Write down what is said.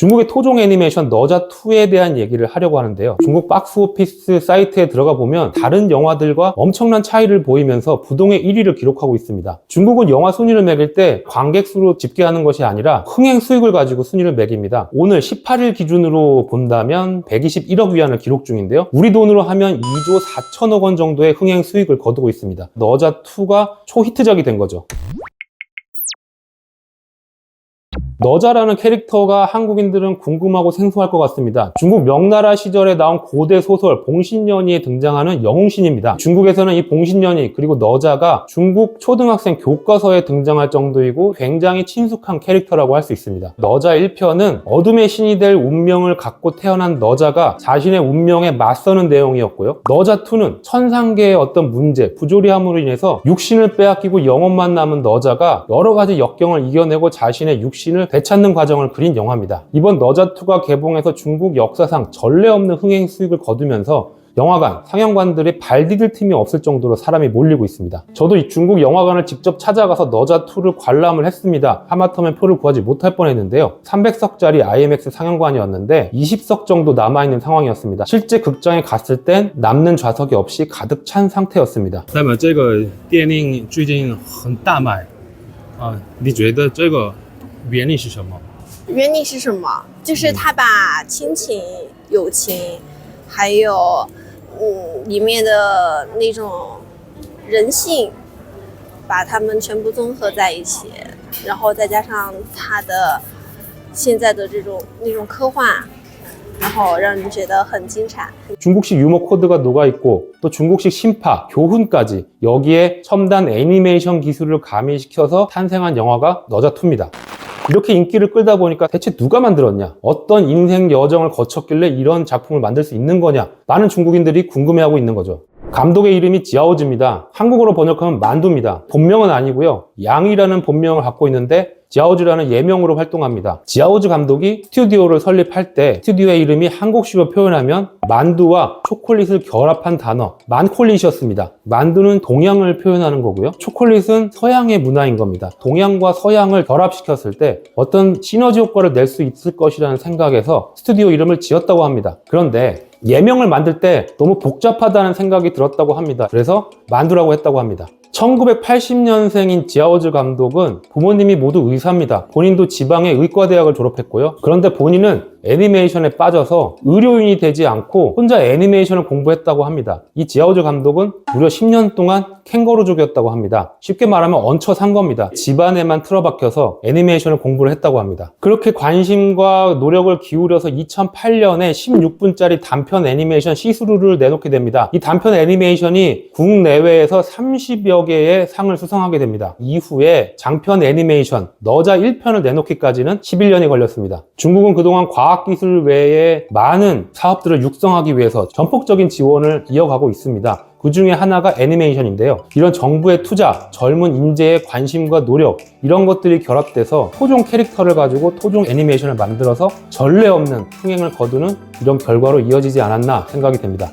중국의 토종 애니메이션 너자2에 대한 얘기를 하려고 하는데요. 중국 박스오피스 사이트에 들어가 보면 다른 영화들과 엄청난 차이를 보이면서 부동의 1위를 기록하고 있습니다. 중국은 영화 순위를 매길 때 관객 수로 집계하는 것이 아니라 흥행 수익을 가지고 순위를 매깁니다. 오늘 18일 기준으로 본다면 121억 위안을 기록 중인데요. 우리 돈으로 하면 2조 4천억 원 정도의 흥행 수익을 거두고 있습니다. 너자2가 초히트작이 된 거죠. 너자라는 캐릭터가 한국인들은 궁금하고 생소할 것 같습니다. 중국 명나라 시절에 나온 고대 소설 봉신연이에 등장하는 영웅신입니다. 중국에서는 이 봉신연이 그리고 너자가 중국 초등학생 교과서에 등장할 정도이고 굉장히 친숙한 캐릭터라고 할 수 있습니다. 너자 1편은 어둠의 신이 될 운명을 갖고 태어난 너자가 자신의 운명에 맞서는 내용이었고요. 너자 2는 천상계의 어떤 문제, 부조리함으로 인해서 육신을 빼앗기고 영혼만 남은 너자가 여러 가지 역경을 이겨내고 자신의 육신을 되찾는 과정을 그린 영화입니다. 이번 너자2가 개봉해서 중국 역사상 전례 없는 흥행 수익을 거두면서 영화관, 상영관들이 발 디딜 틈이 없을 정도로 사람이 몰리고 있습니다. 저도 이 중국 영화관을 직접 찾아가서 너자2를 관람을 했습니다. 하마터면 표를 구하지 못할 뻔했는데요. 300석짜리 IMAX 상영관이었는데 20석 정도 남아있는 상황이었습니다. 실제 극장에 갔을 땐 남는 좌석이 없이 가득 찬 상태였습니다. 那么这个电影最近很大卖啊，你觉得这个原理是什么？原理是什么？就是他把亲情、友情，还有里面的那种人性，把它们全部综合在一起，然后再加上他的现在的那种科幻，然后让人觉得很精彩。 중국식 유머 코드가 녹아있고 또 중국식 심파, 교훈까지 여기에 첨단 애니메이션 기술을 가미시켜서 탄생한 영화가 너자2입니다. 이렇게 인기를 끌다 보니까 대체 누가 만들었냐? 어떤 인생 여정을 거쳤길래 이런 작품을 만들 수 있는 거냐? 많은 중국인들이 궁금해하고 있는 거죠. 감독의 이름이 지아오즈입니다. 한국어로 번역하면 만두입니다. 본명은 아니고요. 양이라는 본명을 갖고 있는데 지아오즈라는 예명으로 활동합니다. 지아오즈 감독이 스튜디오를 설립할 때 스튜디오의 이름이 한국식으로 표현하면 만두와 초콜릿을 결합한 단어 만콜릿이었습니다. 만두는 동양을 표현하는 거고요. 초콜릿은 서양의 문화인 겁니다. 동양과 서양을 결합시켰을 때 어떤 시너지 효과를 낼 수 있을 것이라는 생각에서 스튜디오 이름을 지었다고 합니다. 그런데 예명을 만들 때 너무 복잡하다는 생각이 들었다고 합니다. 그래서 만두라고 했다고 합니다. 1980년생인 지아오즈 감독은 부모님이 모두 의사입니다. 본인도 지방의 의과대학을 졸업했고요. 그런데 본인은 애니메이션에 빠져서 의료인이 되지 않고 혼자 애니메이션을 공부했다고 합니다. 이 지아오즈 감독은 무려 10년 동안 캥거루족이었다고 합니다. 쉽게 말하면 얹혀 산 겁니다. 집안에만 틀어박혀서 애니메이션을 공부를 했다고 합니다. 그렇게 관심과 노력을 기울여서 2008년에 16분짜리 단편 애니메이션 시스루를 내놓게 됩니다. 이 단편 애니메이션이 국내외에서 30여 개의 상을 수상하게 됩니다. 이후에 장편 애니메이션 너자 1편을 내놓기까지는 11년이 걸렸습니다. 중국은 그동안 과학기술 외에 많은 사업들을 육성하기 위해서 전폭적인 지원을 이어가고 있습니다. 그 중에 하나가 애니메이션인데요. 이런 정부의 투자, 젊은 인재의 관심과 노력 이런 것들이 결합돼서 토종 캐릭터를 가지고 토종 애니메이션을 만들어서 전례 없는 흥행을 거두는 이런 결과로 이어지지 않았나 생각이 됩니다.